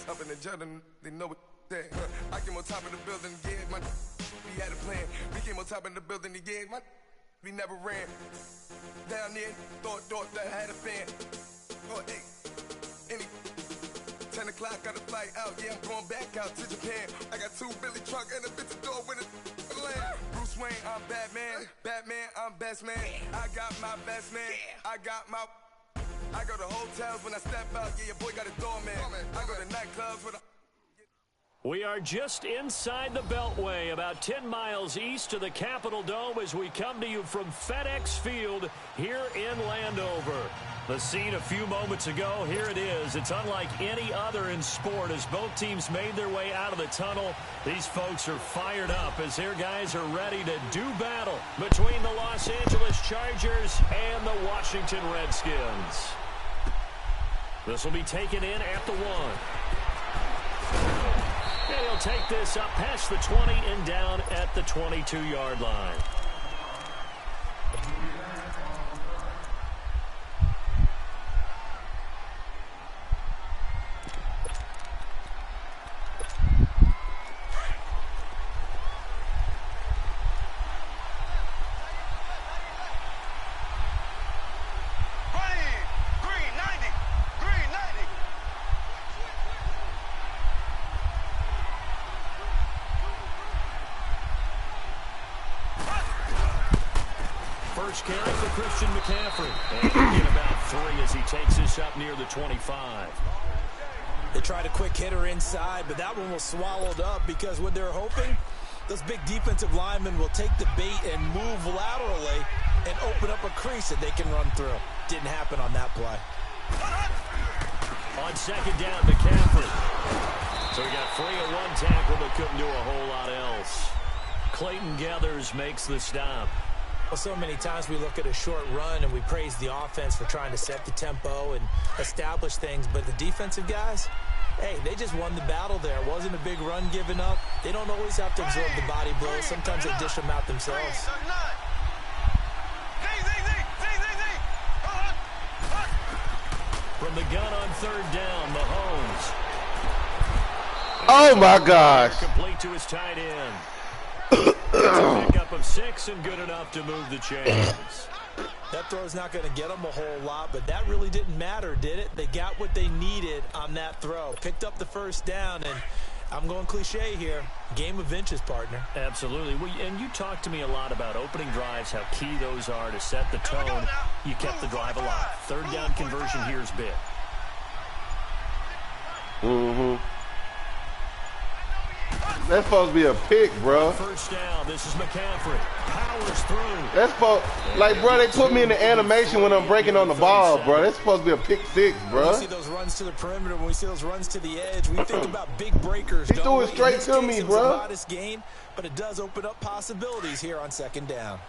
Up in the judging, they know what they say. I came on top of the building again, my we had a plan. We came on top of the building again, my we never ran. Down there, thought that I had a fan. Oh, hey, any 10 o'clock, got a flight out. Yeah, I'm going back out to Japan. I got 2 Billy truck and a bitch door with a land. Bruce Wayne, I'm Batman. Batman, I'm best man. I got my best man. I go to hotels when I step out. Yeah, your boy got a doorman. I go to nightclubs with a... We are just inside the Beltway, about 10 miles east of the Capitol Dome as we come to you from FedEx Field here in Landover. The scene a few moments ago, here it is. It's unlike any other in sport as both teams made their way out of the tunnel. These folks are fired up as their guys are ready to do battle between the Los Angeles Chargers and the Washington Redskins. This will be taken in at the 1. And he'll take this up past the 20 and down at the 22-yard line. First carry for Christian McCaffrey. And he'll get about 3 as he takes this up near the 25. They tried a quick hitter inside, but that one was swallowed up because what they're hoping, those big defensive linemen will take the bait and move laterally and open up a crease that they can run through. Didn't happen on that play. On second down, McCaffrey. So he got free of 1 tackle, but couldn't do a whole lot else. Clayton Geathers makes the stop. Well, so many times we look at a short run and we praise the offense for trying to set the tempo and establish things, but the defensive guys, hey, they just won the battle there. It wasn't a big run given up. They don't always have to absorb the body blows. Sometimes they dish them out themselves. From the gun on third down, Mahomes. Oh, my gosh. Complete to his tight end. It's a pickup of 6 and good enough to move the chains. That throw's not going to get them a whole lot, but that really didn't matter, did it? They got what they needed on that throw. Picked up the first down, and I'm going cliche here. Game of inches, partner. Absolutely. Well, and you talked to me a lot about opening drives, how key those are to set the tone. You kept the drive alive. Third down conversion here is big. Mm-hmm. That's supposed to be a pick, bro. First down. This is McCaffrey. Powers through. That's supposed, like, bro, they put me in the animation when I'm breaking on the ball, bro. That's supposed to be a pick 6, bro. When we see those runs to the perimeter, when we see those runs to the edge, we think about big breakers. He threw it straight to me, bro. It was a modest gain, but it does open up possibilities here on second down.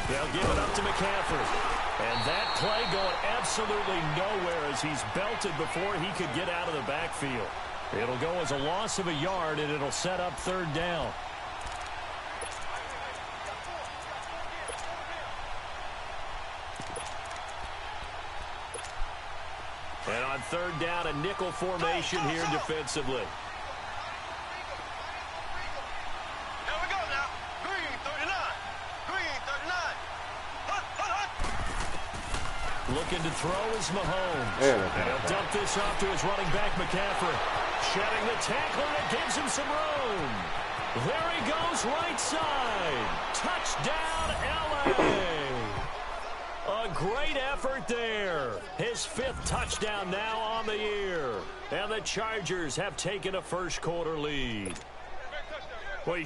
They'll give it up to McCaffrey. And that play going absolutely nowhere as he's belted before he could get out of the backfield. It'll go as a loss of a yard, and it'll set up third down. And on third down, a nickel formation here defensively. Looking to throw is Mahomes. And he'll dump this off to his running back, McCaffrey. Shedding the tackler that gives him some room. There he goes, right side. Touchdown, L.A. A great effort there. His 5th touchdown now on the year. And the Chargers have taken a first-quarter lead. Well,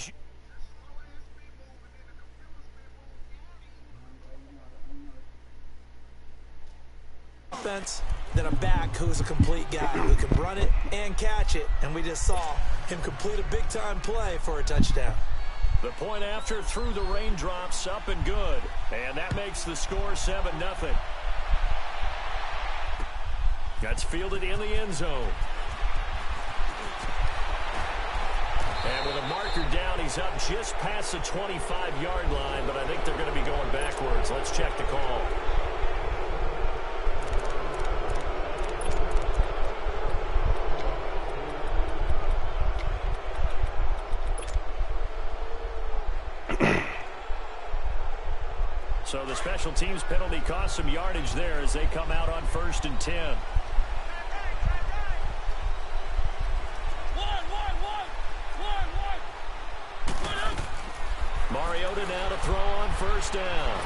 offense than a back who's a complete guy who can run it and catch it, and we just saw him complete a big-time play for a touchdown. The point after through the raindrops, up and good, and that makes the score 7-0. That's fielded in the end zone. And With a marker down, he's up just past the 25-yard line, but I think they're going to be going backwards. Let's check the call. So the special teams penalty cost some yardage there as they come out on 1st and 10. Mariota now to throw on 1st down.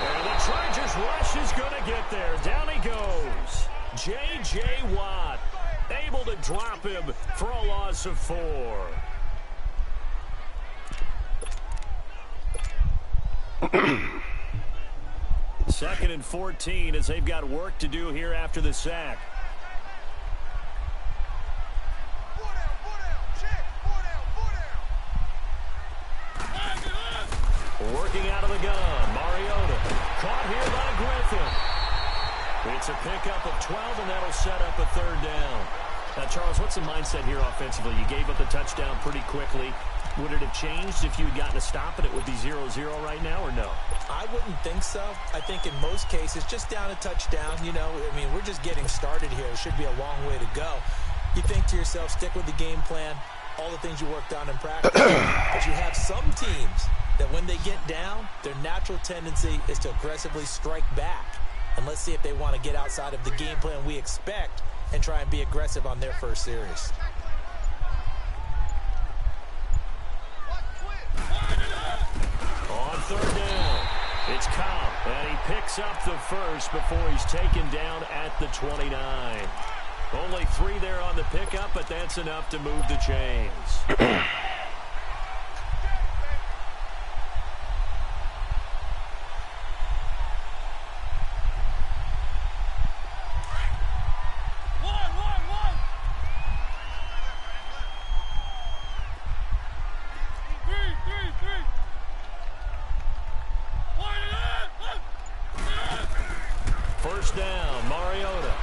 And the Chargers rush is going to get there. Down he goes. J.J. Watt able to drop him for a loss of 4. Second and 14 as they've got work to do here after the sack. Working out of the gun, Mariota caught here by Griffin. It's a pickup of 12, and that'll set up a 3rd down. Now, Charles, what's the mindset here offensively? You gave up the touchdown pretty quickly. Would it have changed if you had gotten a stop and it would be 0-0 right now, or no? I wouldn't think so. I think in most cases, just down a touchdown, you know, I mean, we're just getting started here. It should be a long way to go. You think to yourself, stick with the game plan, all the things you worked on in practice. But you have some teams that when they get down, their natural tendency is to aggressively strike back. And let's see if they want to get outside of the game plan we expect and try and be aggressive on their first series. On 3rd down, it's Cobb, and he picks up the first before he's taken down at the 29. Only 3 there on the pickup, but that's enough to move the chains. First down, Mariota.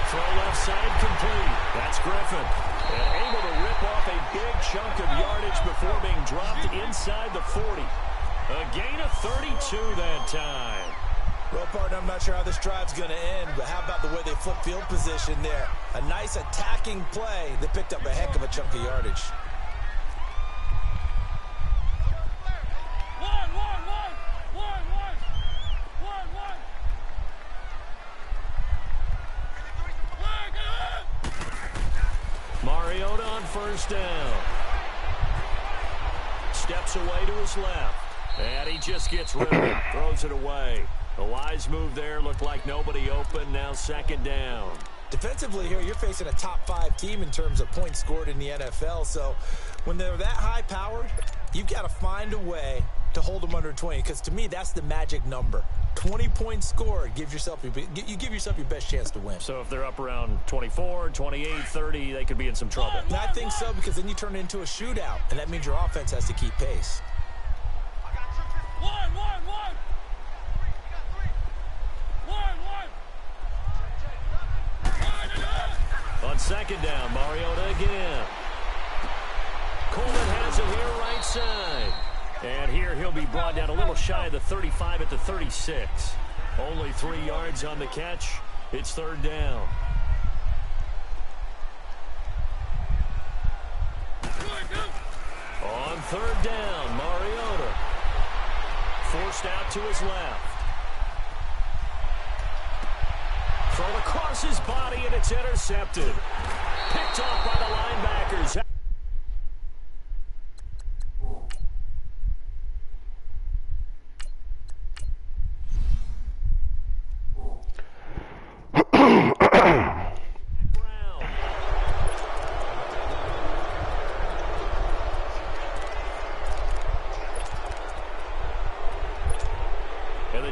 Throw left side complete. That's Griffin. And able to rip off a big chunk of yardage before being dropped inside the 40. A gain of 32 that time. Well, partner, I'm not sure how this drive's going to end, but how about the way they flip field position there? A nice attacking play that picked up a heck of a chunk of yardage. Mariota on 1st down. Steps away to his left. And he just gets rid of it. Throws it away. A wise move there. Looked like nobody open. Now 2nd down. Defensively here, you're facing a top 5 team in terms of points scored in the NFL. So when they're that high-powered, you've got to find a way to hold them under 20. Because to me, that's the magic number. 20 points scored, you give yourself your best chance to win. So if they're up around 24, 28, 30, they could be in some trouble. And I think so, because then you turn it into a shootout, and that means your offense has to keep pace. On 2nd down, Mariota again. Coleman has it here right side. And here he'll be brought down a little shy of the 35 at the 36. Only 3 yards on the catch. It's 3rd down. On 3rd down, Mariota. Forced out to his left. Thrown across his body, and it's intercepted. Picked off by the linebackers.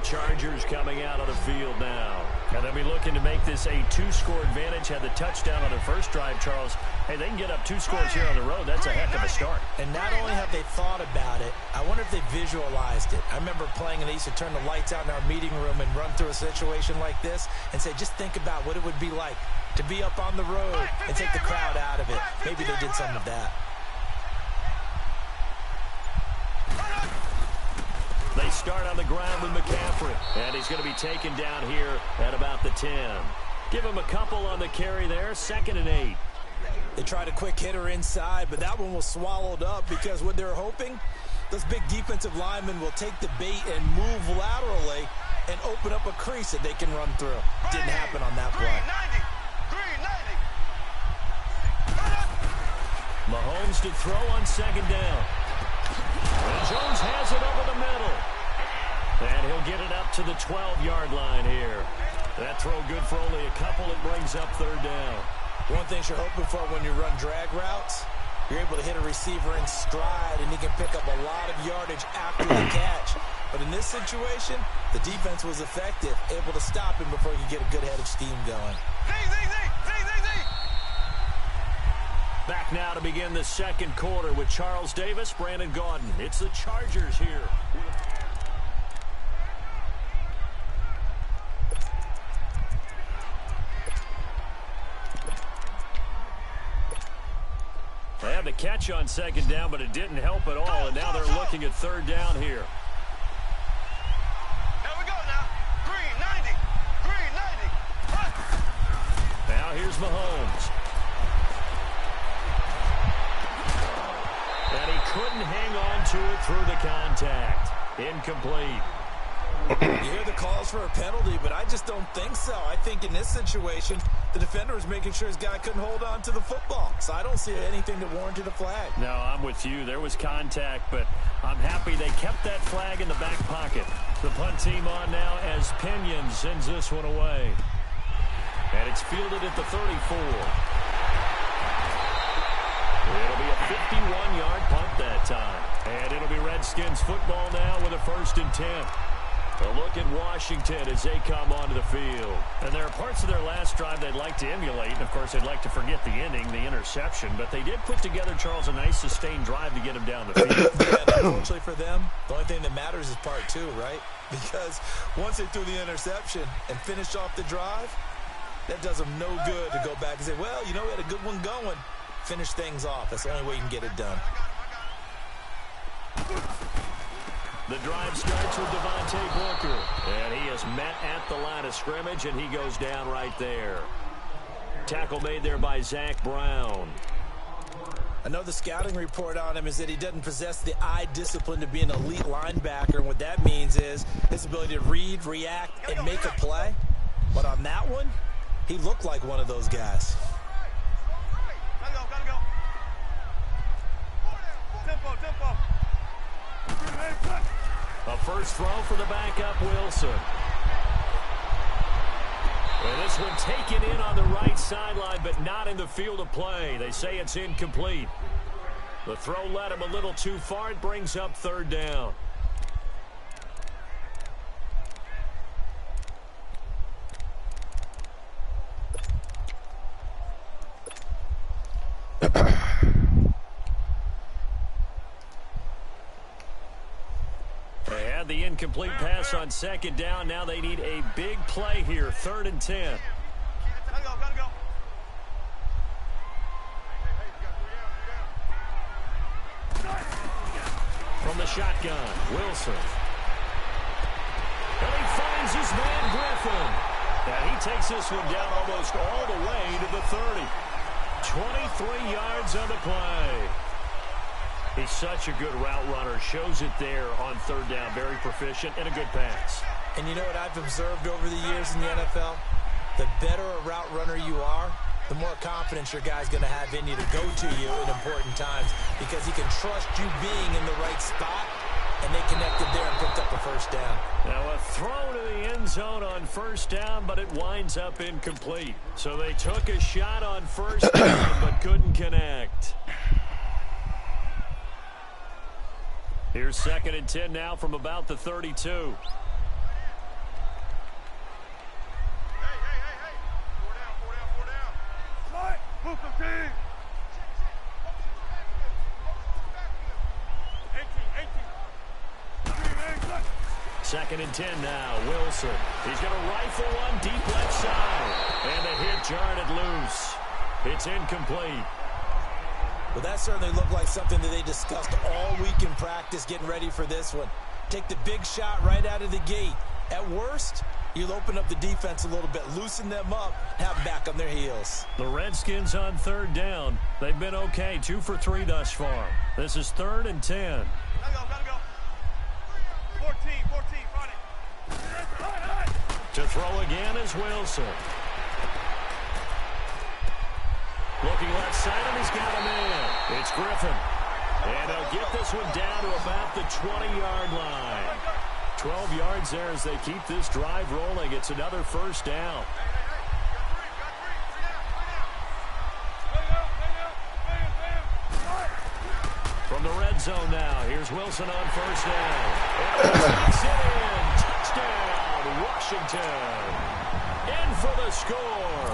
Chargers coming out of the field now. And they'll be looking to make this a 2-score advantage. Had the touchdown on their first drive, Charles. Hey, they can get up 2 scores here on the road. That's a heck of a start. And not only have they thought about it, I wonder if if they visualized it? I remember playing and they used to turn the lights out in our meeting room and run through a situation like this and say, just think about what it would be like to be up on the road and take the crowd out of it. Maybe they did some of that. They start on the ground with McCaffrey, and he's going to be taken down here at about the 10. Give him a couple on the carry there, 2nd and 8. They tried a quick hitter inside, but that one was swallowed up because what they're hoping, those big defensive linemen will take the bait and move laterally and open up a crease that they can run through. Didn't happen on that play. Mahomes to throw on 2nd down. And Jones has it over the middle. And he'll get it up to the 12-yard line here. That throw good for only a couple. It brings up 3rd down. One thing you're hoping for when you run drag routes, you're able to hit a receiver in stride, and he can pick up a lot of yardage after the catch. But in this situation, the defense was effective, able to stop him before he could get a good head of steam going. Back now to begin the 2nd quarter with Charles Davis, Brandon Gaudin. It's the Chargers here. They had the catch on 2nd down, but it didn't help at all, and now they're looking at 3rd down here. Here we go now. Green 90. Green 90. Now here's Mahomes. And he couldn't hang on to it through the contact. Incomplete. You hear the calls for a penalty, but I just don't think so. I think in this situation, the defender was making sure his guy couldn't hold on to the football. So I don't see anything that warranted a flag. No, I'm with you. There was contact, but I'm happy they kept that flag in the back pocket. The punt team on now as Pinion sends this one away. And it's fielded at the 34. It'll be a 51-yard punt that time. And it'll be Redskins football now with a 1st and 10. A look at Washington as they come onto the field. And there are parts of their last drive they'd like to emulate. And, of course, they'd like to forget the ending, the interception. But they did put together, Charles, a nice sustained drive to get him down the field. Yeah, unfortunately for them, the only thing that matters is part 2, right? Because once they threw the interception and finished off the drive, that does them no good to go back and say, well, you know, we had a good one going. Finish things off. That's the only way you can get it done. The drive starts with Devontae Booker. And he is met at the line of scrimmage, and he goes down right there. Tackle made there by Zach Brown. I know the scouting report on him is that he doesn't possess the eye discipline to be an elite linebacker. And what that means is his ability to read, react, and make a play. But on that one, he looked like one of those guys. Gotta go. Tempo. A first throw for the backup, Wilson. And this one taken in on the right sideline, but not in the field of play. They say it's incomplete. The throw led him a little too far. It brings up 3rd down. They had the incomplete pass on 2nd down. Now they need a big play here. 3rd and 10. Gotta go. From the shotgun, Wilson. And he finds his man, Griffin. And he takes this one down almost all the way to the 30. 23 yards on the play. He's such a good route runner. Shows it there on 3rd down. Very proficient and a good pass. And you know what I've observed over the years in the NFL? The better a route runner you are, the more confidence your guy's going to have in you to go to you in important times because he can trust you being in the right spot, and they connected there and picked up a 1st down. Now a throw to the end zone on 1st down, but it winds up incomplete. So they took a shot on 1st down, but couldn't connect. Here's 2nd and 10 now from about the 32. Hey. 4 down. Move the team. 18. 2nd and 10 now. Wilson. He's going to rifle one deep left side. And the hit jarred it loose. It's incomplete. Well, that certainly looked like something that they discussed all week in practice getting ready for this one. Take the big shot right out of the gate. At worst, you'll open up the defense a little bit, loosen them up, have them back on their heels. The Redskins on 3rd down. They've been okay, 2 for 3 thus far. This is 3rd and 10. Gotta go. 14, fight it. To throw again is Wilson. Looking left side, and he's got him in. It's Griffin. And they'll get this one down to about the 20-yard line. 12 yards there as they keep this drive rolling. It's another 1st down. From the red zone now, here's Wilson on 1st down. And he's in. Touchdown, Washington. In for the score.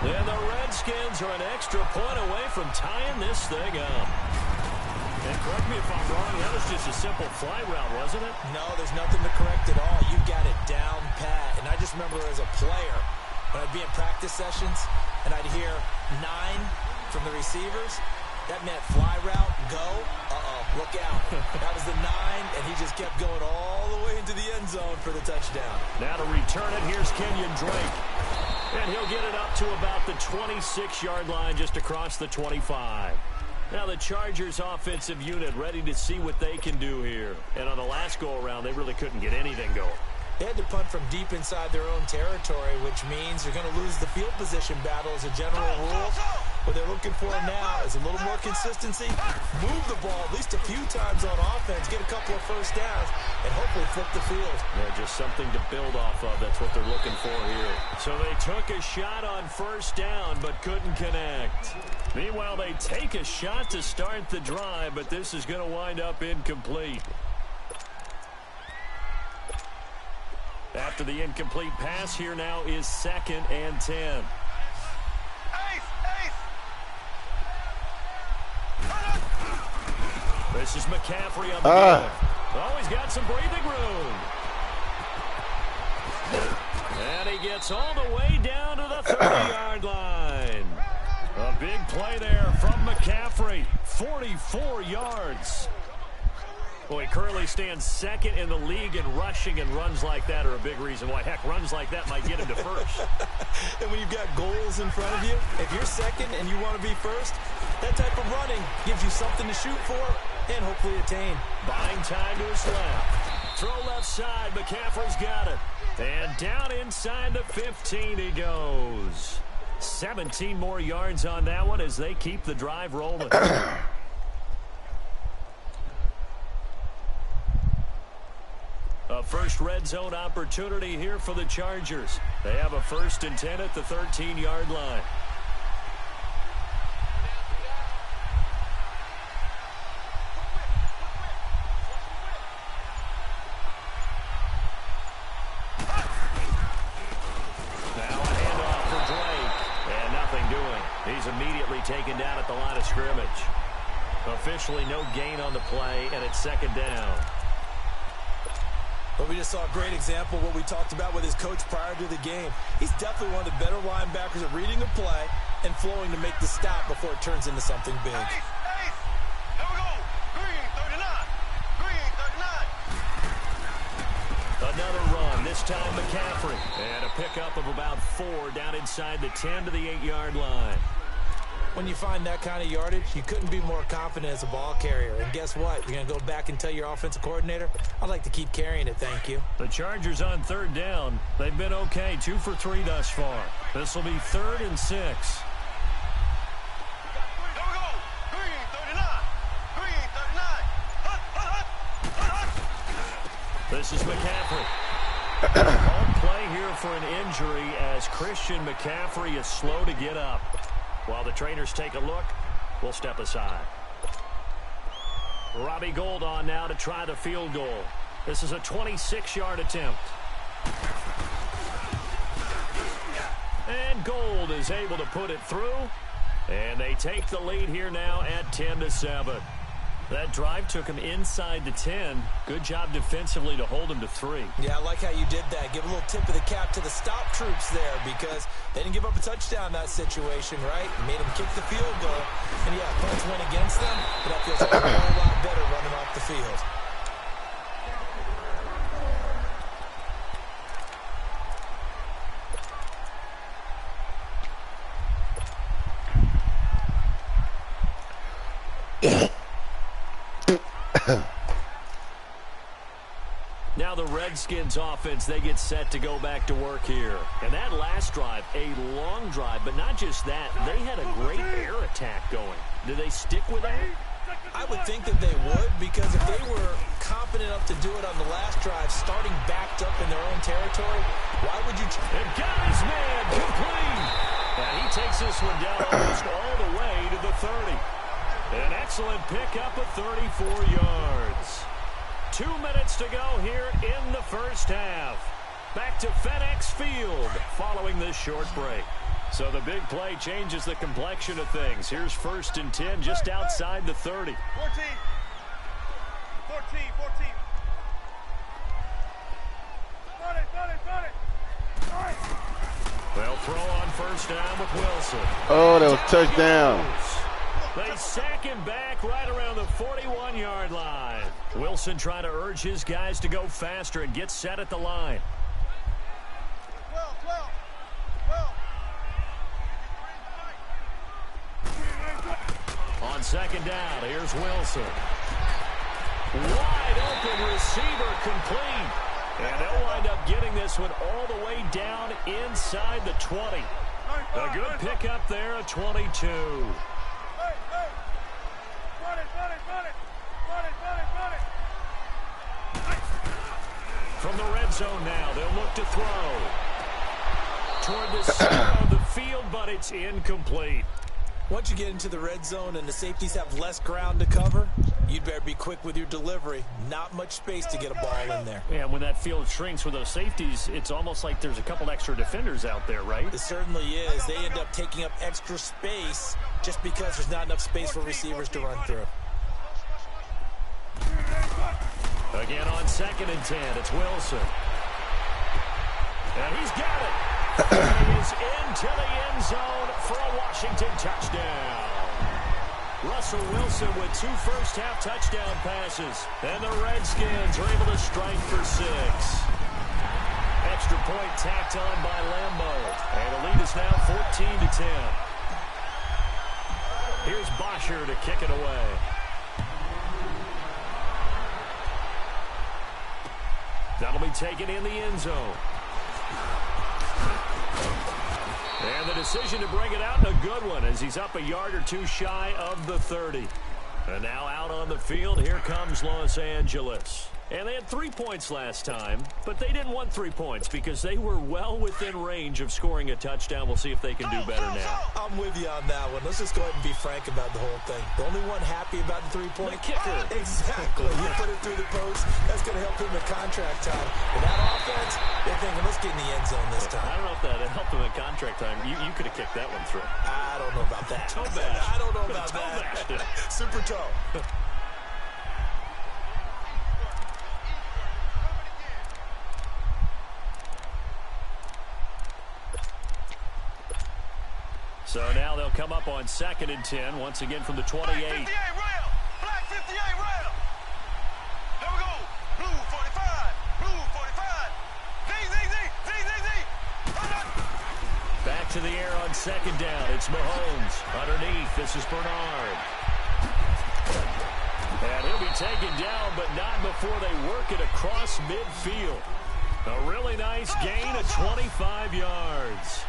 And the Redskins are an extra point away from tying this thing up. And correct me if I'm wrong, that was just a simple fly route, wasn't it? No, there's nothing to correct at all. You got it down pat. And I just remember as a player, when I'd be in practice sessions, and I'd hear 9 from the receivers, that meant fly route, go, look out. That was the 9, and he just kept going all the way into the end zone for the touchdown. Now to return it, here's Kenyon Drake. And he'll get it up to about the 26-yard line just across the 25. Now the Chargers offensive unit ready to see what they can do here. And on the last go-around, they really couldn't get anything going. They had to punt from deep inside their own territory, which means you're going to lose the field position battle as a general rule. What they're looking for now is a little more consistency, move the ball at least a few times on offense, get a couple of 1st downs, and hopefully flip the field. Yeah, just something to build off of. That's what they're looking for here. So they took a shot on 1st down, but couldn't connect. Meanwhile, they take a shot to start the drive, but this is going to wind up incomplete. After the incomplete pass, here now is 2nd and 10. This is McCaffrey on the give. Oh, he's got some breathing room. And he gets all the way down to the 30-yard line. A big play there from McCaffrey. 44 yards. Well, he currently stands 2nd in the league in rushing, and runs like that are a big reason why. Heck, runs like that might get him to 1st. And when you've got goals in front of you, if you're 2nd and you want to be 1st, that type of running gives you something to shoot for and hopefully attain. Buying time to his left. Throw left side. McCaffrey's got it. And down inside the 15 he goes. 17 more yards on that one as they keep the drive rolling. A first red zone opportunity here for the Chargers. They have a 1st and 10 at the 13-yard line. Now a handoff for Drake. And nothing doing. He's immediately taken down at the line of scrimmage. Officially no gain on the play, and it's 2nd down. But we just saw a great example of what we talked about with his coach prior to the game. He's definitely one of the better linebackers at reading a play and flowing to make the stop before it turns into something big. Ace. There we go. Green 39. Another run, this time McCaffrey. And a pickup of about 4 down inside the 10 to the 8-yard line. When you find that kind of yardage, you couldn't be more confident as a ball carrier. And guess what? You're going to go back and tell your offensive coordinator, I'd like to keep carrying it, thank you. The Chargers on 3rd down. They've been okay, 2 for 3 thus far. This will be 3rd and 6. There we go. Green 39. Green 39. This is McCaffrey. Home play here for an injury as Christian McCaffrey is slow to get up. While the trainers take a look, we'll step aside. Robbie Gould on now to try the field goal. This is a 26-yard attempt. And Gould is able to put it through. And they take the lead here now at 10-7. That drive took him inside the 10. Good job defensively to hold him to 3. Yeah, I like how you did that. Give a little tip of the cap to the stop troops there because they didn't give up a touchdown in that situation, right? Made them kick the field goal. And, yeah, punts went against them, but that feels a whole lot better running off the field. Now the Redskins offense, they get set to go back to work here. And that last drive, a long drive, but not just that. They had a great air attack going. Do they stick with that? I would think that they would because if they were confident enough to do it on the last drive, starting backed up in their own territory, why would you... And got his man complete. And he takes this one down almost all the way to the 30. An excellent pickup of 34 yards. 2 minutes to go here in the first half. Back to FedEx Field following this short break. So the big play changes the complexion of things. Here's 1st and 10 just outside the 30. 14. 14. They'll throw on 1st down with Wilson. Oh, that was touchdown. They sack him back right around the 41-yard line. Wilson trying to urge his guys to go faster and get set at the line. 12. On 2nd down, here's Wilson. Wide open receiver complete. And they'll wind up getting this one all the way down inside the 20. A good pickup there at 22. From the red zone now, they'll look to throw. Toward the center of the field, but it's incomplete. Once you get into the red zone and the safeties have less ground to cover, you'd better be quick with your delivery. Not much space to get a ball in there. Yeah, when that field shrinks with those safeties, it's almost like there's a couple extra defenders out there, right? It certainly is. They end up taking up extra space just because there's not enough space for receivers to run through. Again on 2nd and 10, it's Wilson. And he's got it. He is into the end zone for a Washington touchdown. Russell Wilson with 2 first-half touchdown passes. And the Redskins are able to strike for 6. Extra point tacked on by Lambeau. And the lead is now 14-10. Here's Bosher to kick it away. That'll be taken in the end zone. And the decision to bring it out, and a good one, as he's up a yard or 2 shy of the 30. And now out on the field, here comes Los Angeles. And they had 3 points last time, but they didn't want 3 points because they were well within range of scoring a touchdown. We'll see if they can do better now. I'm with you on that one. Let's just go ahead and be frank about the whole thing. The only one happy about the 3-point kicker. Exactly. You put it through the post. That's going to help him in contract time. And that offense, they're thinking, let's get in the end zone this time. I don't know if that helped him in contract time. You could have kicked that one through. I don't know about that. Toe bash. I don't know about that. Super toe. So now they'll come up on 2nd and 10, once again from the 28. Black 58 rail. Black 58 rail. There we go. Blue 45. Blue 45. Z. Back to the air on 2nd down. It's Mahomes. Underneath, this is Bernard. And he'll be taken down, but not before they work it across midfield. A really nice gain of 25 yards.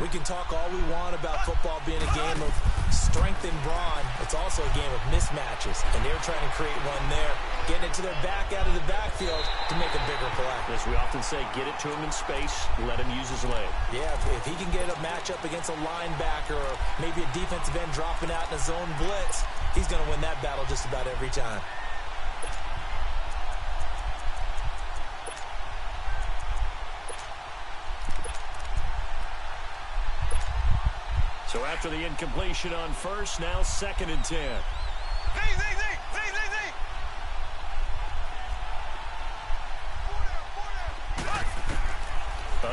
We can talk all we want about football being a game of strength and brawn. It's also a game of mismatches, and they're trying to create one there, getting it to their back out of the backfield to make a bigger play. As we often say, get it to him in space, let him use his leg. Yeah, if he can get a matchup against a linebacker or maybe a defensive end dropping out in a zone blitz, he's going to win that battle just about every time. So after the incompletion on 1st, now 2nd and 10. Z.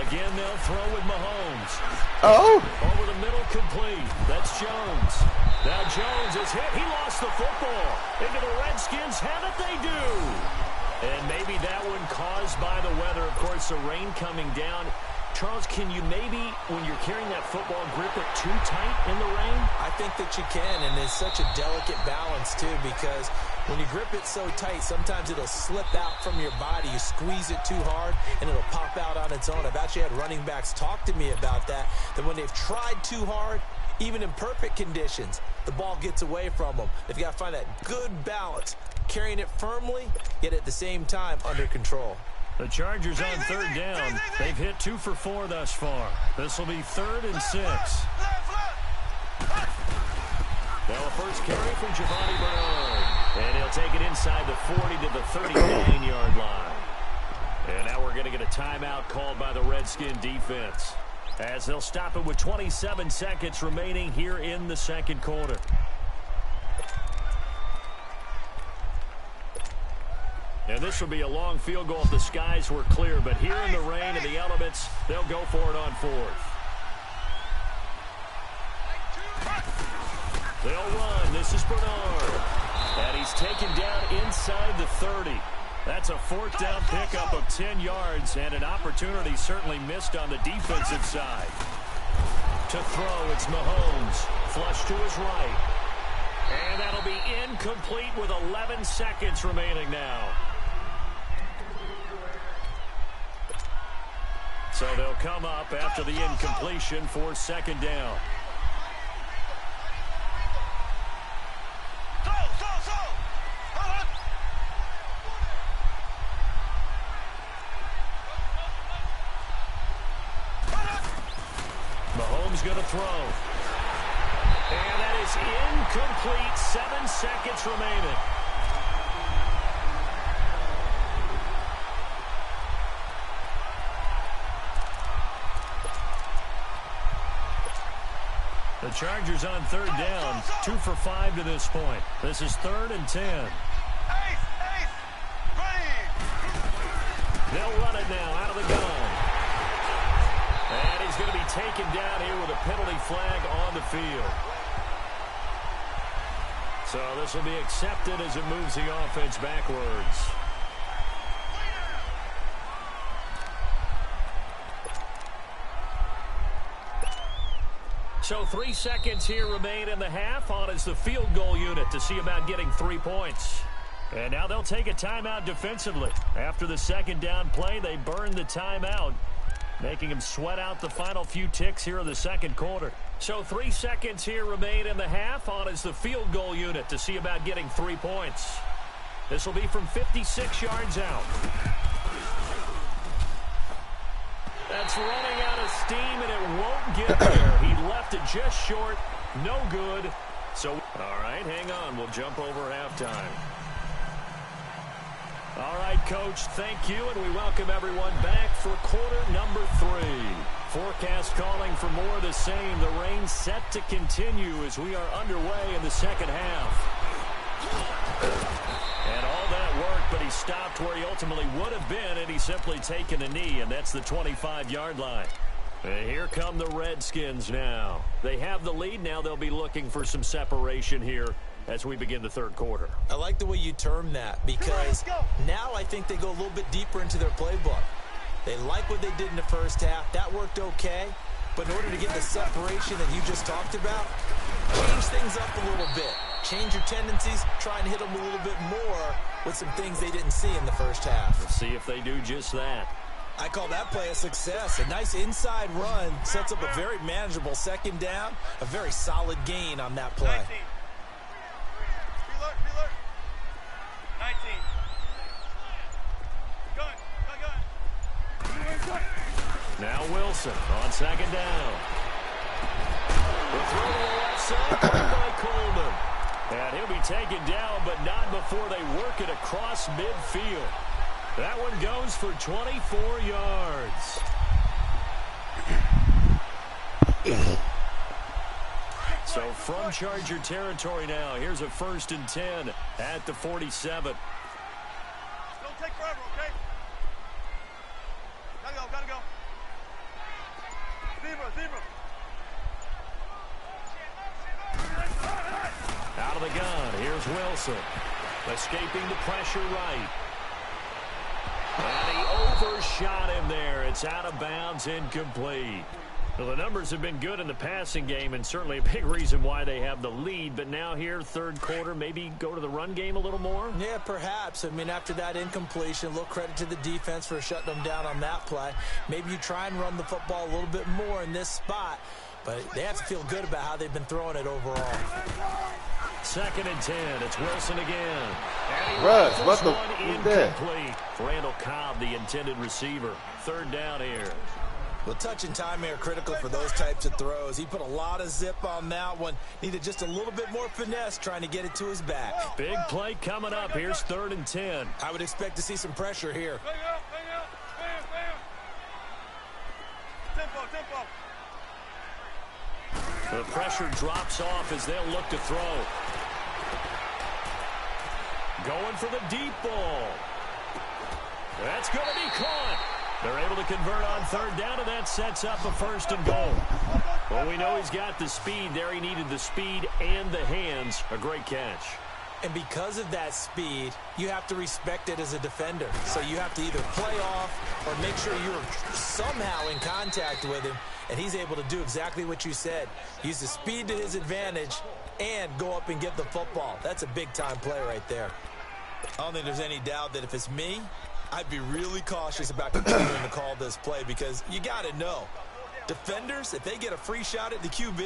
Again, they'll throw with Mahomes. Oh. Over the middle, complete. That's Jones. Now Jones is hit. He lost the football. Into the Redskins have it, they do. And maybe that one caused by the weather. Of course, the rain coming down. Charles, can you maybe, when you're carrying that football, grip it too tight in the rain? I think that you can, and it's such a delicate balance, too, because when you grip it so tight, sometimes it'll slip out from your body. You squeeze it too hard, and it'll pop out on its own. I've actually had running backs talk to me about that when they've tried too hard, even in perfect conditions, the ball gets away from them. They've got to find that good balance, carrying it firmly, yet at the same time under control. The Chargers on third down. They've hit 2 for 4 thus far. This will be 3rd and 6. Now a first carry from Giovanni Bernard. And he'll take it inside the 40 to the 39-yard line. And now we're going to get a timeout called by the Redskin defense, as they'll stop it with 27 seconds remaining here in the second quarter. And this will be a long field goal if the skies were clear. But here in the rain and the elements, they'll go for it on 4th. They'll run. This is Bernard. And he's taken down inside the 30. That's a 4th down pickup of 10 yards, and an opportunity certainly missed on the defensive side. To throw, it's Mahomes. Flush to his right. And that'll be incomplete with 11 seconds remaining now. So they'll come up after the incompletion for 2nd down. Mahomes going to throw. And that is incomplete. 7 seconds remaining. The Chargers on 3rd down. 2 for 5 to this point. This is 3rd and 10. They'll run it now out of the gun. And he's going to be taken down here with a penalty flag on the field. So this will be accepted as it moves the offense backwards. So 3 seconds here remain in the half. On is the field goal unit to see about getting 3 points. And now they'll take a timeout defensively. After the 2nd down play, they burn the timeout, making him sweat out the final few ticks here in the 2nd quarter. So 3 seconds here remain in the half. On is the field goal unit to see about getting 3 points. This will be from 56 yards out. That's running out of steam, and it won't get there. He left it just short. No good. So, all right, hang on. We'll jump over halftime. All right, Coach, thank you, and we welcome everyone back for quarter number 3. Forecast calling for more of the same. The rain set to continue as we are underway in the 2nd half. And all that work, but he stopped where he ultimately would have been, and he's simply taken a knee, and that's the 25-yard line. And here come the Redskins now. They have the lead. Now they'll be looking for some separation here as we begin the 3rd quarter. I like the way you term that, because now I think they go a little bit deeper into their playbook. They like what they did in the 1st half. That worked okay. But in order to get the separation that you just talked about, change things up a little bit. Change your tendencies. Try and hit them a little bit more with some things they didn't see in the 1st half. Let's see if they do just that. I call that play a success. A nice inside run sets up a very manageable 2nd down. A very solid gain on that play. 19. Reload. 19. Gun. Now Wilson on 2nd down. The throw to the left side by Coleman. And he'll be taken down, but not before they work it across midfield. That one goes for 24 yards. So from Charger territory now, here's a 1st and 10 at the 47. Don't take forever, okay? Gotta go. Out of the gun, here's Wilson. Escaping the pressure right. And he overshot him there. It's out of bounds, incomplete. Well, the numbers have been good in the passing game and certainly a big reason why they have the lead. But now here, third quarter, maybe go to the run game a little more? Yeah, perhaps. I mean, after that incompletion, a little credit to the defense for shutting them down on that play. Maybe you try and run the football a little bit more in this spot. But they have to feel good about how they've been throwing it overall. 2nd and 10. It's Wilson again. Russ, what the incomplete. Randall Cobb, the intended receiver. 3rd down here. Well, touch and time are critical for those types of throws. He put a lot of zip on that one. Needed just a little bit more finesse trying to get it to his back. Big play coming up. Here's 3rd and 10. I would expect to see some pressure here. Tempo. The pressure drops off as they'll look to throw. Going for the deep ball. That's going to be caught. They're able to convert on 3rd down, and that sets up a 1st and goal. Well, we know he's got the speed there. He needed the speed and the hands. A great catch. And because of that speed, you have to respect it as a defender. So you have to either play off or make sure you're somehow in contact with him, and he's able to do exactly what you said. Use the speed to his advantage and go up and get the football. That's a big-time play right there. I don't think there's any doubt that if it's me, I'd be really cautious about continuing to call this play because you got to know, defenders, if they get a free shot at the QB,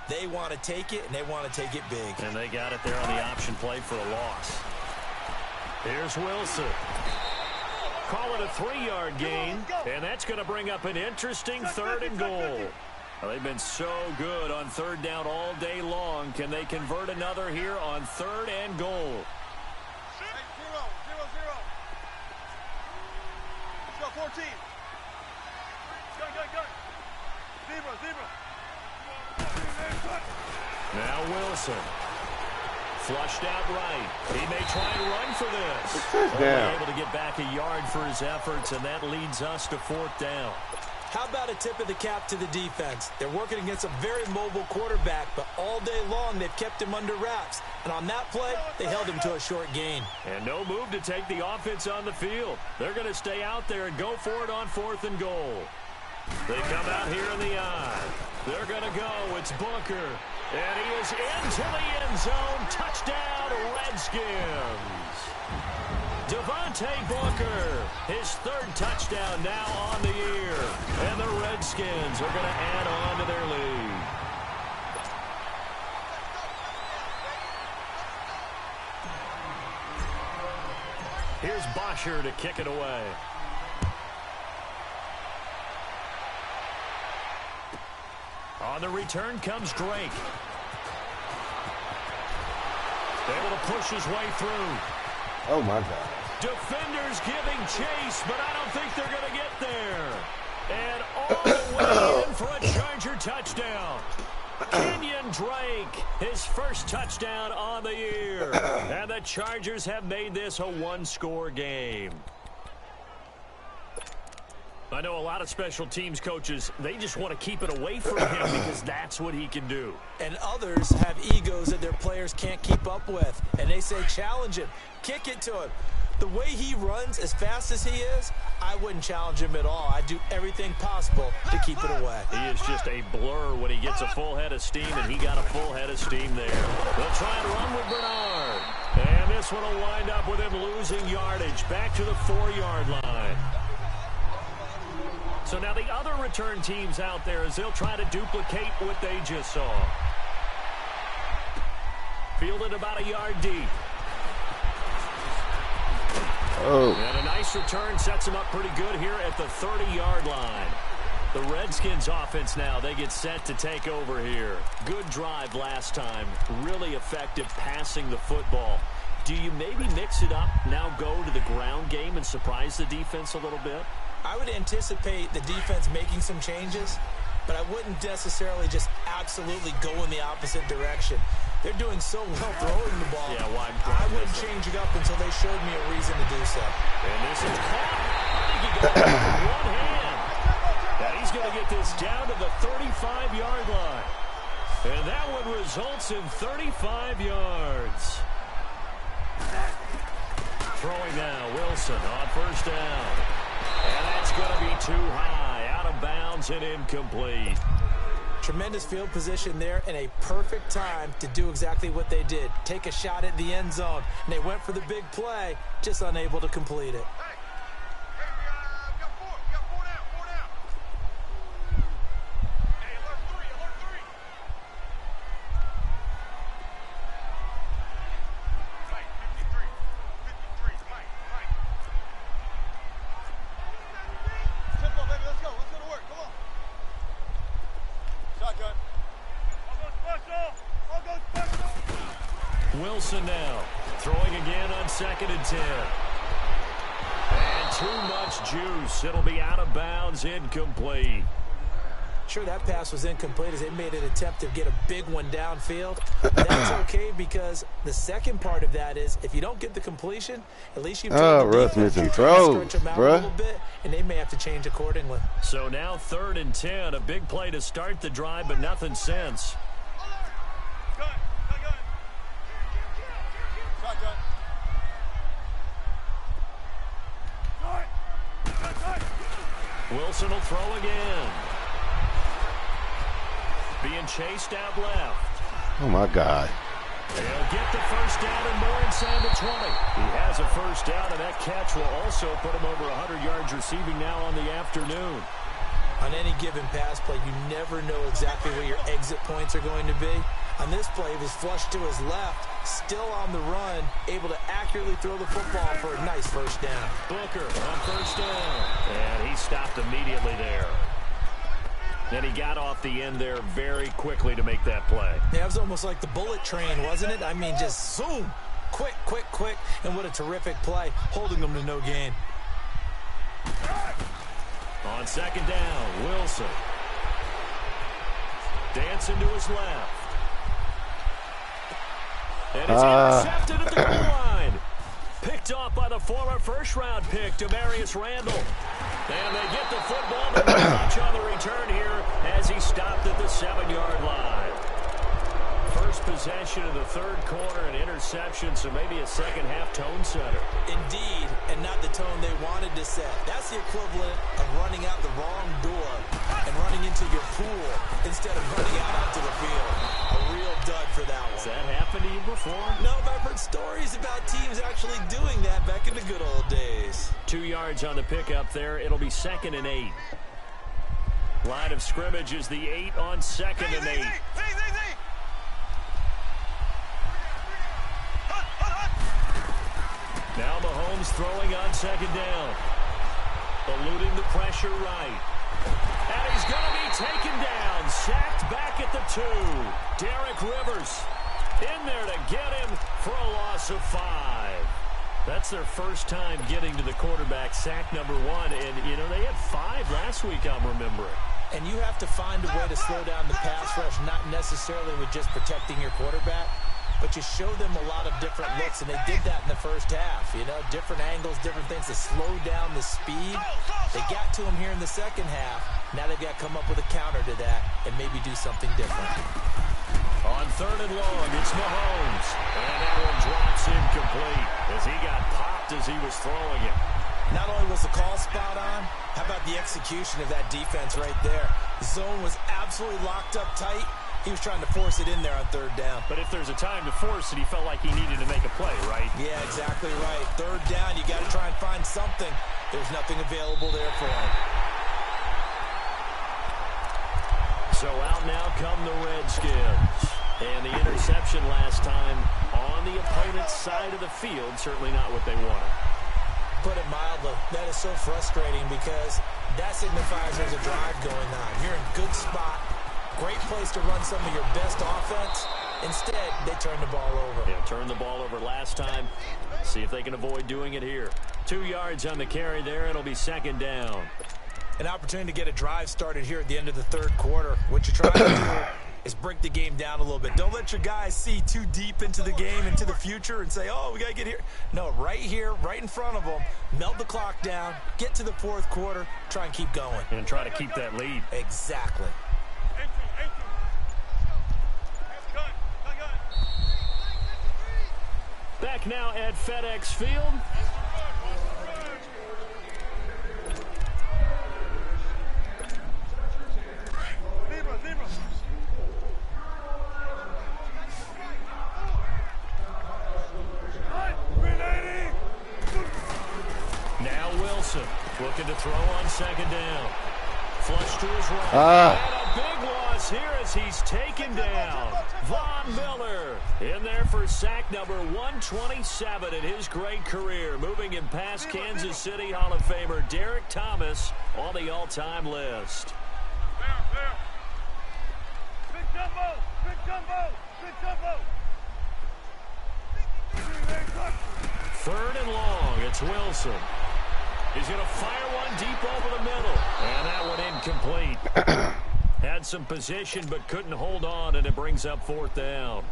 they want to take it, and they want to take it big. And they got it there on the option play for a loss. Here's Wilson. Call it a 3-yard gain, and that's going to bring up an interesting 3rd and goal. Well, they've been so good on 3rd down all day long. Can they convert another here on 3rd and goal? 14. Gun. Zebra. Now Wilson. Flushed out right. He may try and run for this. Touchdown. Able to get back a yard for his efforts, and that leads us to 4th down. How about a tip of the cap to the defense? They're working against a very mobile quarterback, but all day long they've kept him under wraps. And on that play, they held him to a short gain. And no move to take the offense on the field. They're going to stay out there and go for it on 4th and goal. They come out here in the eye. They're going to go. It's Booker. And he is into the end zone. Touchdown, Redskins. Devontae Booker, his 3rd touchdown now on the year. And the Redskins are going to add on to their lead. Here's Bosher to kick it away. On the return comes Drake. Able to push his way through. Oh, my God. Defenders giving chase, but I don't think they're going to get there. And all the way in for a Charger touchdown. Kenyon Drake, his first touchdown on the year. And the Chargers have made this a 1-score game. I know a lot of special teams coaches, they just want to keep it away from him because that's what he can do. And others have egos that their players can't keep up with. And they say, challenge him, kick it to him. The way he runs as fast as he is, I wouldn't challenge him at all. I'd do everything possible to keep it away. He is just a blur when he gets a full head of steam, and he got a full head of steam there. They'll try and run with Bernard. And this one will wind up with him losing yardage back to the 4-yard line. So now the other return teams out there as they'll try to duplicate what they just saw. Fielded about a yard deep. Oh. And a nice return sets him up pretty good here at the 30-yard line. The Redskins offense now, they get set to take over here. Good drive last time. Really effective passing the football. Do you maybe mix it up, now go to the ground game and surprise the defense a little bit? I would anticipate the defense making some changes, but I wouldn't necessarily just absolutely go in the opposite direction. They're doing so well throwing the ball. Yeah, well, I wouldn't change it up until they showed me a reason to do so. And this is caught. I think he got it with one hand. And he's going to get this down to the 35-yard line. And that one results in 35 yards. Throwing now, Wilson on first down. And that's going to be too high, out of bounds and incomplete. Tremendous field position there and a perfect time to do exactly what they did. Take a shot at the end zone. And they went for the big play, just unable to complete it. Wilson now, throwing again on 2nd and 10. And too much juice. It'll be out of bounds, incomplete. Sure, that pass was incomplete as they made an attempt to get a big one downfield. That's okay because the second part of that is if you don't get the completion, at least you've told the defense you're trying to stretch them out a little bit, and they may have to change accordingly. So now 3rd and 10, a big play to start the drive, but nothing since. Wilson will throw again. Being chased out left. Oh, my God. He'll get the first down and more inside the 20. He has a first down, and that catch will also put him over 100 yards receiving now on the afternoon. On any given pass play, you never know exactly where your exit points are going to be. On this play, he was flushed to his left, still on the run, able to accurately throw the football for a nice first down. Booker on first down, and he stopped immediately there. And he got off the end there very quickly to make that play. Yeah, it was almost like the bullet train, wasn't it? I mean, just zoom, quick, quick, quick, and what a terrific play, holding them to no gain. On 2nd down, Wilson. Dancing to his left. And it's intercepted at the goal line. Picked off by the former first-round pick, Demarius Randall. And they get the football, but no touch on the return here as he stopped at the 7-yard line. First possession of the 3rd quarter, an interception, so maybe a second-half tone setter. Indeed, and not the tone they wanted to set. That's the equivalent of running out the wrong door and running into your pool instead of running out onto the field. A real dud for that one. Has that happened to you before? No, but I've heard stories about teams actually doing that back in the good old days. 2 yards on the pickup there. It'll be 2nd and 8. Line of scrimmage is the 8 on 2nd and 8. Now Mahomes throwing on 2nd down. Eluding the pressure right. And he's going to be taken down. Sacked back at the 2. Derek Rivers in there to get him for a loss of 5. That's their first time getting to the quarterback, sack number 1. And, you know, they had 5 last week, I'm remembering. And you have to find a way to slow down the pass rush, not necessarily with just protecting your quarterback, but you show them a lot of different looks, and they did that in the first half. You know, different angles, different things to slow down the speed. They got to him here in the second half. Now they've got to come up with a counter to that and maybe do something different. On 3rd and long, it's Mahomes. And that one drops incomplete as he got popped as he was throwing it. Not only was the call spot on, how about the execution of that defense right there? The zone was absolutely locked up tight. He was trying to force it in there on 3rd down. But if there's a time to force it, he felt like he needed to make a play, right? Yeah, exactly right. 3rd down, you got to try and find something. There's nothing available there for him. So out now come the Redskins. And the interception last time on the opponent's side of the field, certainly not what they wanted. Put it mildly, that is so frustrating because that signifies there's a drive going on. You're in good spot. Great place to run some of your best offense. Instead, they turn the ball over. Yeah, turned the ball over last time. See if they can avoid doing it here. 2 yards on the carry there. It'll be 2nd down. An opportunity to get a drive started here at the end of the 3rd quarter. What you're trying to do is break the game down a little bit. Don't let your guys see too deep into the game, into the future, and say, oh, we got to get here. No, right here, right in front of them, melt the clock down, get to the fourth quarter, try and keep going. And try to keep that lead. Exactly. Back now at FedEx Field. Now Wilson looking to throw on second down. Flush to his right. And a big loss here as he's taken down. Von Miller in there for sack number 127 in his great career. Moving him past Kansas City Hall of Famer Derek Thomas on the all-time list. Big jumbo! Big jumbo! Big jumbo! Third and long. It's Wilson. He's going to fire one deep over the middle. And that one incomplete. Had some position but couldn't hold on, and it brings up fourth down.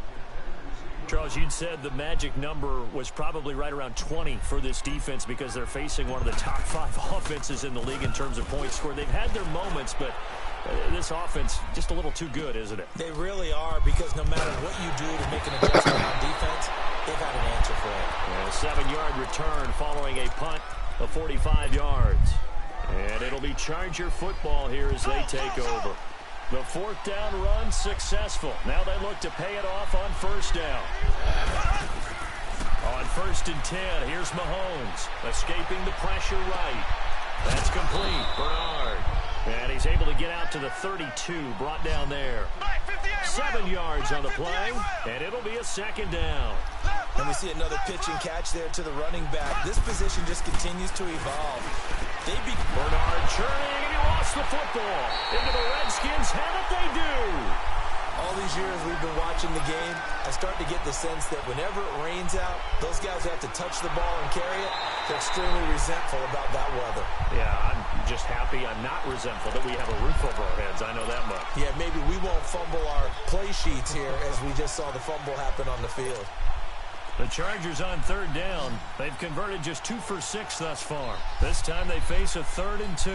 Charles, you'd said the magic number was probably right around 20 for this defense because they're facing one of the top 5 offenses in the league in terms of points scored. They've had their moments, but this offense just a little too good, isn't it? They really are, because no matter what you do to make an adjustment on defense, they've got an answer for it. A 7-yard return following a punt of 45 yards. And it'll be Charger football here as they take over. The fourth down run successful. Now they look to pay it off on first down. On 1st and 10, here's Mahomes escaping the pressure right. That's complete. Bernard. And he's able to get out to the 32, brought down there. 7 yards on the play, and it'll be a second down. And we see another pitch and catch there to the running back. This position just continues to evolve. Bernard churning, and he lost the football. Into the Redskins' hand, they do. All these years we've been watching the game, I start to get the sense that whenever it rains out, those guys who have to touch the ball and carry it, they're extremely resentful about that weather. Yeah, I'm just happy I'm not resentful that we have a roof over our heads. I know that much. Yeah, maybe we won't fumble our play sheets here as we just saw the fumble happen on the field. The Chargers on third down. They've converted just 2 for 6 thus far. This time they face a 3rd and 2.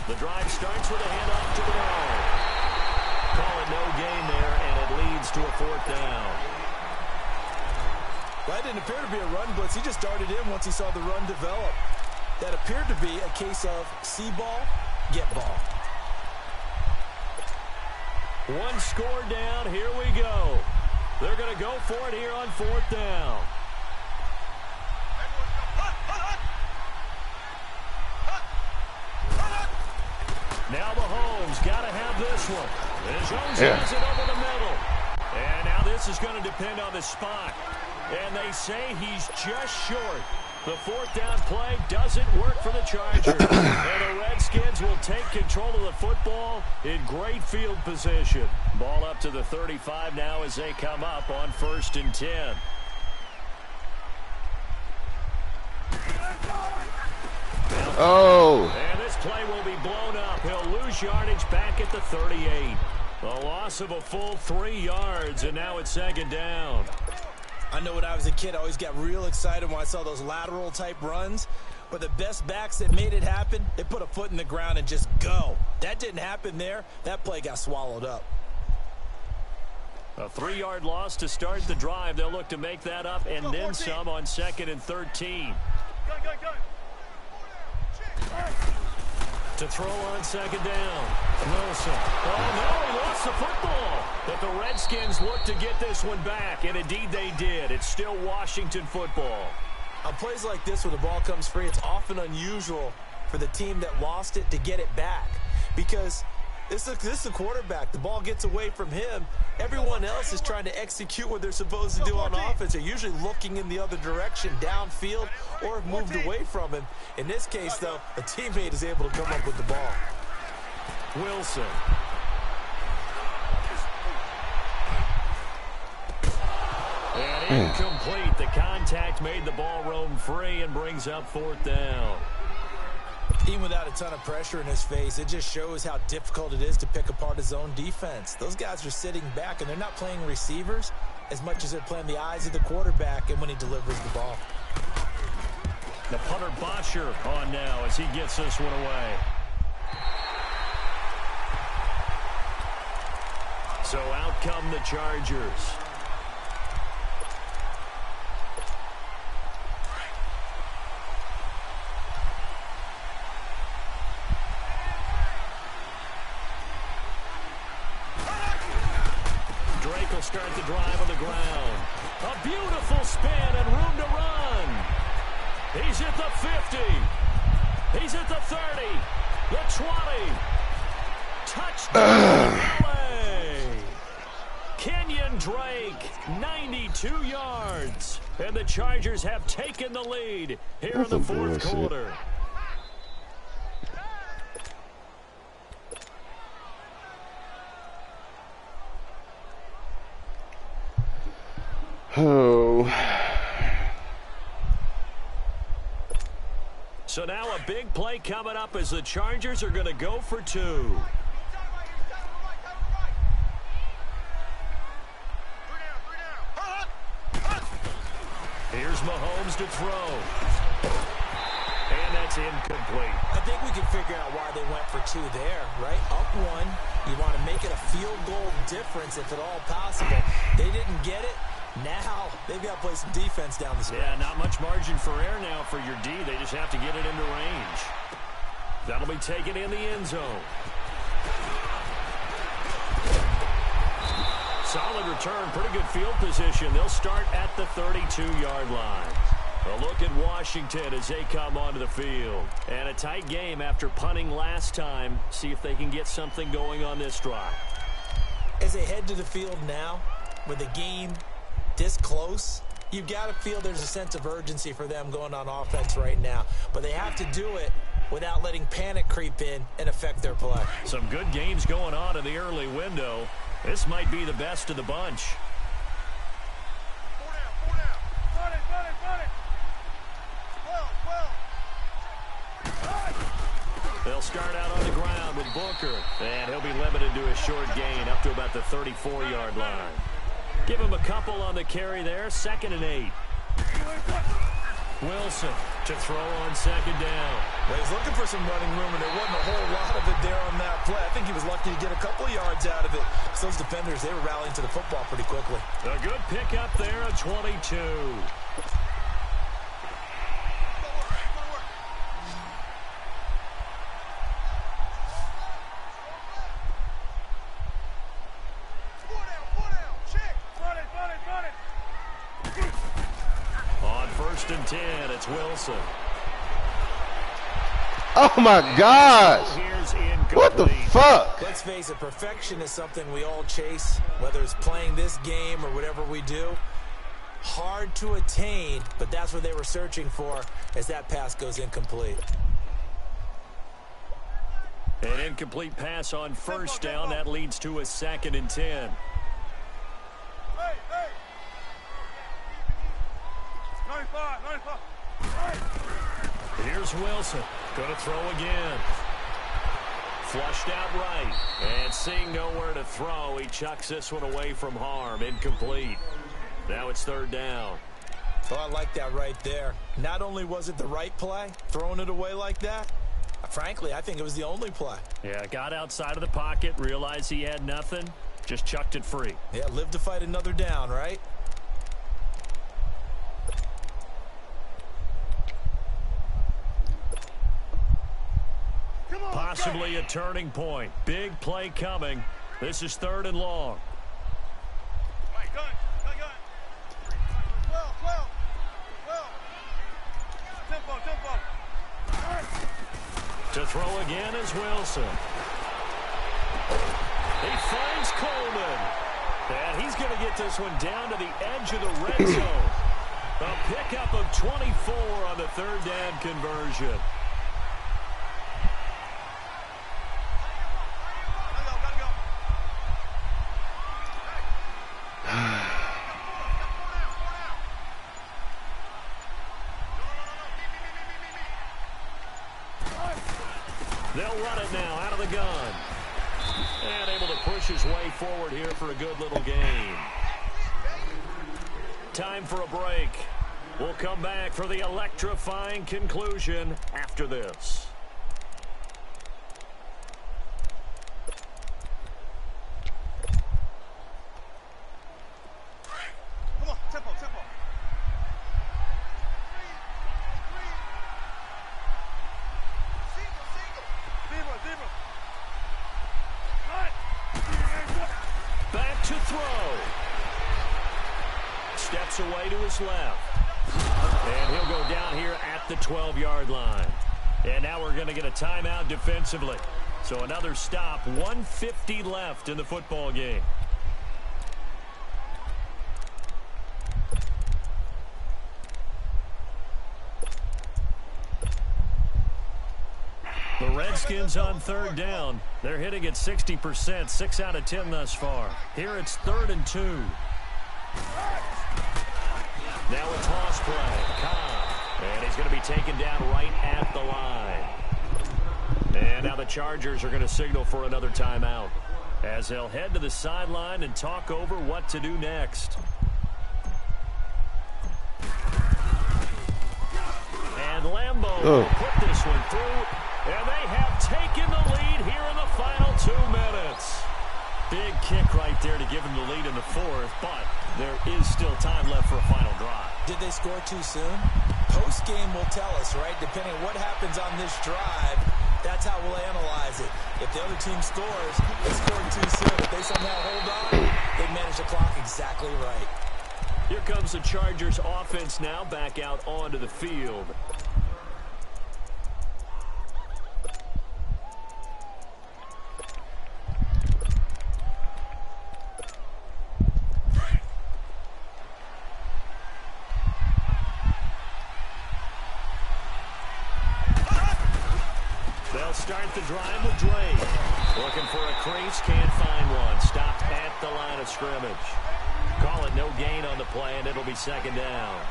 The drive starts with a handoff to Bernard. Call it no gain there, and it leads to a 4th down. Well, that didn't appear to be a run blitz. He just darted in once he saw the run develop. That appeared to be a case of see ball, get ball. One score down. Here we go. They're going to go for it here on 4th down. Now Mahomes got to have this one. And Jones has it over the middle. And now this is going to depend on the spot. And they say he's just short. The 4th down play doesn't work for the Chargers. And the Redskins will take control of the football in great field position. Ball up to the 35 now as they come up on 1st and 10. Oh. And this play will be blown up. He'll lose yardage back at the 38. A loss of a full 3 yards, and now it's 2nd down. I know when I was a kid, I always got real excited when I saw those lateral type runs. But the best backs that made it happen, they put a foot in the ground and just go. That didn't happen there. That play got swallowed up. A 3-yard loss to start the drive. They'll look to make that up and then some on 2nd and 13. Go. To throw on 2nd down. Wilson. Oh, no, he lost the football. But the Redskins look to get this one back, and indeed they did. It's still Washington football. On plays like this where the ball comes free, it's often unusual for the team that lost it to get it back. Because this is the quarterback. The ball gets away from him. Everyone else is trying to execute what they're supposed to do on offense. They're usually looking in the other direction, downfield, or have moved away from him. In this case, though, a teammate is able to come up with the ball. Wilson. And incomplete. The kind contact made the ball roam free and brings up 4th down. Even without a ton of pressure in his face, it just shows how difficult it is to pick apart his own defense. Those guys are sitting back, and they're not playing receivers as much as they're playing the eyes of the quarterback and when he delivers the ball. The punter Bosher on now as he gets this one away. So out come the Chargers. Drake will start the drive on the ground. A beautiful spin and room to run. He's at the 50. He's at the 30. The 20. Touchdown, LA. Kenyon Drake, 92 yards. And the Chargers have taken the lead here in the 4th quarter. Oh. So now a big play coming up as the Chargers are going to go for 2. Here's Mahomes to throw. And that's incomplete. I think we can figure out why they went for 2 there, right? Up 1, you want to make it a field goal difference if at all possible. They didn't get it. Now they've got to play some defense down the stretch. Yeah, not much margin for error now for your D. They just have to get it into range. That'll be taken in the end zone. Solid return, pretty good field position. They'll start at the 32-yard line. A look at Washington as they come onto the field. And a tight game after punting last time. See if they can get something going on this drive. As they head to the field now, with the game this close, you've got to feel there's a sense of urgency for them going on offense right now. But they have to do it without letting panic creep in and affect their play. Some good games going on in the early window. This might be the best of the bunch. They'll start out on the ground with Booker. And he'll be limited to a short gain up to about the 34-yard line. Give him a couple on the carry there. 2nd and 8. Wilson to throw on 2nd down. Well, he's looking for some running room, and there wasn't a whole lot of it there on that play. I think he was lucky to get a couple of yards out of it. Because those defenders, they were rallying to the football pretty quickly. A good pickup there, a 22. On 1st and 10, it's Wilson. Oh my gosh! Here's incomplete. What the fuck? Let's face it, perfection is something we all chase, whether it's playing this game or whatever we do. Hard to attain, but that's what they were searching for as that pass goes incomplete. An incomplete pass on 1st down. That leads to a 2nd and 10. Here's Wilson. Going to throw again. Flushed out right. And seeing nowhere to throw, he chucks this one away from harm. Incomplete. Now it's 3rd down. Oh, I like that right there. Not only was it the right play, throwing it away like that, frankly, I think it was the only play. Yeah, got outside of the pocket, realized he had nothing, just chucked it free. Yeah, live to fight another down, right? Possibly a turning point. Big play coming. This is 3rd and long. To throw again is Wilson. He finds Coleman. And he's going to get this one down to the edge of the red zone. A pickup of 24 on the 3rd down conversion. They'll run it now out of the gun. And able to push his way forward here for a good little gain. Time for a break. We'll come back for the electrifying conclusion after this. Come on, tempo, tempo. Back to throw. Steps away to his left. And he'll go down here at the 12-yard line. And now we're going to get a timeout defensively. So another stop, 1:50 left in the football game. The Redskins on third down. They're hitting at 60%, 6 out of 10 thus far. Here it's 3rd and 2. Now a toss play. Cobb. And he's going to be taken down right at the line. And now the Chargers are going to signal for another timeout as they'll head to the sideline and talk over what to do next. And Lambeau will put this one through. And they have taken the lead here in the final 2 minutes. Big kick right there to give him the lead in the 4th, but there is still time left for a final drive. Did they score too soon? Post-game will tell us, right? Depending on what happens on this drive, that's how we'll analyze it. If the other team scores, they scored too soon. If they somehow hold on, they manage the clock exactly right. Here comes the Chargers offense now back out onto the field. They'll start the drive with Drake. Looking for a crease, can't find one. Stopped at the line of scrimmage. Call it no gain on the play, and it'll be 2nd down.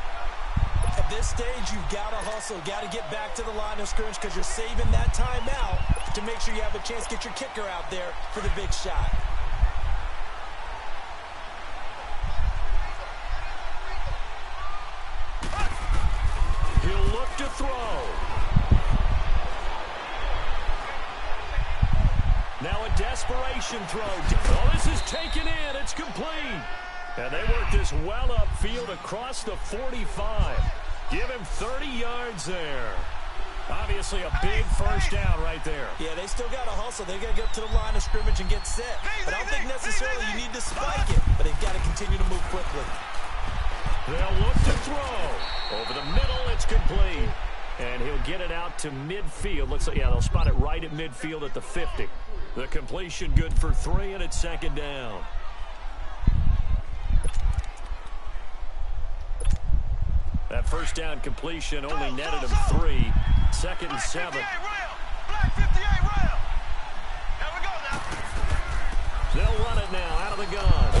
At this stage, you've got to hustle, got to get back to the line of scrimmage because you're saving that timeout to make sure you have a chance to get your kicker out there for the big shot. He'll look to throw. Now a desperation throw. Oh, this is taken in. It's complete. And they work this well upfield across the 45. Give him 30 yards there. Obviously a big first down right there. Yeah, they still got to hustle. They got to get to the line of scrimmage and get set. But I don't think necessarily you need to spike it. But they've got to continue to move quickly. They'll look to throw. Over the middle, it's complete. And he'll get it out to midfield. Looks like, yeah, they'll spot it right at midfield at the 50. The completion good for 3, and it's 2nd down. That first down completion only netted him 3. 2nd and 7. Black 58 round. There we go now. They'll run it now out of the gun.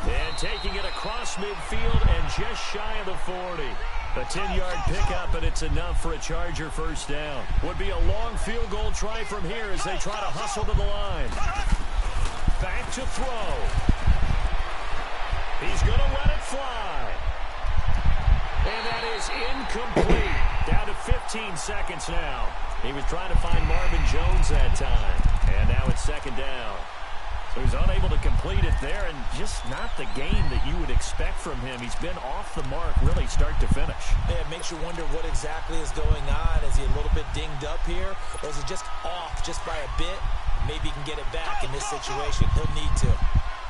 And taking it across midfield and just shy of the 40. A 10-yard pickup, and it's enough for a Charger first down. Would be a long field goal try from here as they try to hustle to the line. Back to throw. He's going to let it fly. And that is incomplete. Down to 15 seconds now. He was trying to find Marvin Jones that time. And now it's 2nd down. So he's unable to complete it there, and just not the game that you would expect from him. He's been off the mark really start to finish. Yeah, it makes you wonder what exactly is going on. Is he a little bit dinged up here, or is he just off just by a bit? Maybe he can get it back in this situation. He'll need to.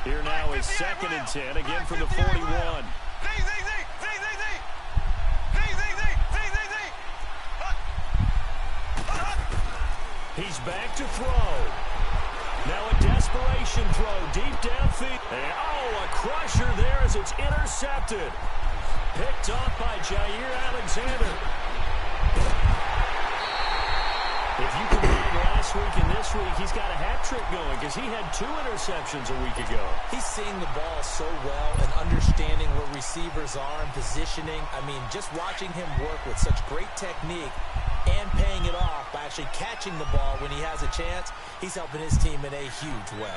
Here now is 2nd and 10, again from the 41. He's back to throw. Now a desperation throw deep downfield. And, oh, a crusher there as it's intercepted. Picked off by Jair Alexander. If you combine last week and this week, he's got a hat trick going because he had 2 interceptions a week ago. He's seeing the ball so well and understanding where receivers are and positioning. I mean, just watching him work with such great technique, and paying it off by actually catching the ball when he has a chance. He's helping his team in a huge way.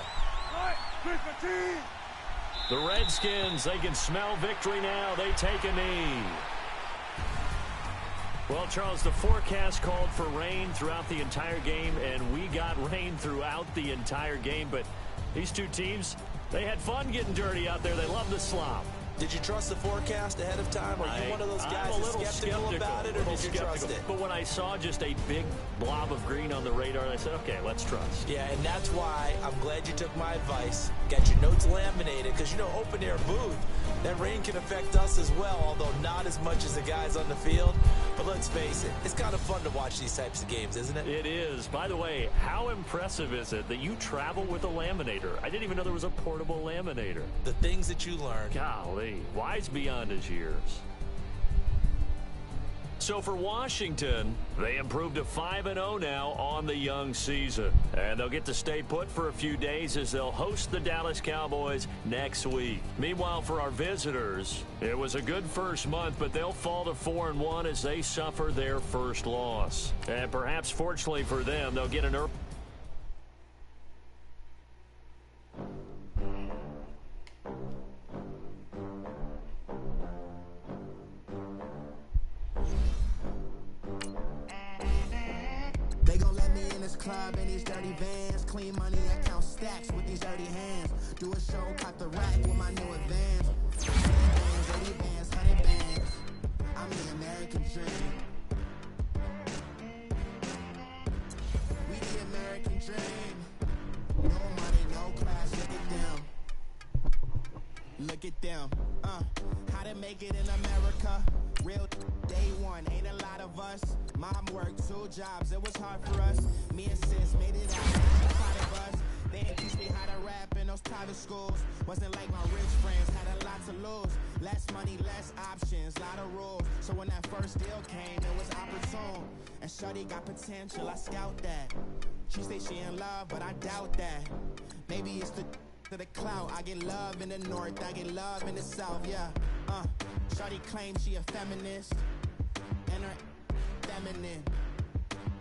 The Redskins, they can smell victory now. They take a knee. Well, Charles, the forecast called for rain throughout the entire game, and we got rain throughout the entire game. But these two teams, they had fun getting dirty out there. They love the slop. Did you trust the forecast ahead of time? Are you one of those guys that's skeptical about it, or did you trust it? But when I saw just a big blob of green on the radar, I said, okay, let's trust. Yeah, and that's why I'm glad you took my advice. Got your notes laminated, because, you know, open air booth, that rain can affect us as well, although not as much as the guys on the field. But let's face it, it's kind of fun to watch these types of games, isn't it? It is. By the way, how impressive is it that you travel with a laminator? I didn't even know there was a portable laminator. The things that you learn. Golly. Wise beyond his years. So for Washington, they improved to 5-0 now on the young season. And they'll get to stay put for a few days as they'll host the Dallas Cowboys next week. Meanwhile, for our visitors, it was a good first month, but they'll fall to 4-1 as they suffer their first loss. And perhaps fortunately for them, they'll get an early. Club in these dirty vans, clean money, I count stacks with these dirty hands. Do a show, cut the rack with my new advance. 50 bands, 80 bands, 100 bands. I'm the American dream. We the American dream. No money, no class, look at them. Look at them, how to make it in America. Real day one, ain't a lot of us. Mom worked 2 jobs, it was hard for us. Me and sis made it out, proud of us. They didn't teach me how to rap in those private schools. Wasn't like my rich friends, had a lot to lose. Less money, less options, lot of rules. So when that first deal came, it was opportune. And shorty got potential, I scout that. She say she in love, but I doubt that. Maybe it's the to the clout. I get love in the north, I get love in the south, yeah. Shorty claims she a feminist, and her feminine.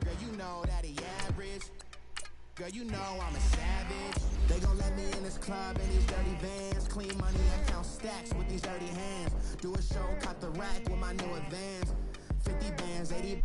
Girl, you know that he average. Girl, you know I'm a savage. They gon' let me in this club in these dirty vans. Clean money, I count stacks with these dirty hands. Do a show, cut the rack with my new advance. 50 bands, 80